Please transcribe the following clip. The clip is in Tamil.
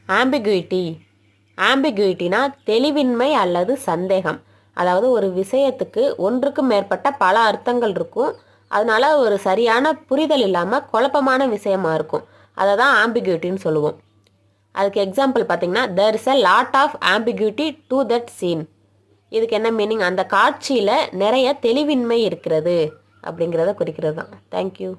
ஆம்பிகுயிட்டி. ஆம்பிகுயிட்டினா தெளிவின்மை அல்லது சந்தேகம். அதாவது ஒரு விஷயத்துக்கு ஒன்றுக்கு மேற்பட்ட பல அர்த்தங்கள் இருக்கும். அதனால ஒரு சரியான புரிதல் இல்லாமல் குழப்பமான விஷயமா இருக்கும். அதை தான் ஆம்பிகுயிட்டின்னு சொல்லுவோம். அதுக்கு எக்ஸாம்பிள் பார்த்தீங்கன்னா, there is a lot of ambiguity to that scene. இதுக்கு என்ன மீனிங்? அந்த காட்சியில் நிறைய தெளிவின்மை இருக்கிறது அப்படிங்கிறத குறிக்கிறது தான். தேங்க்யூ.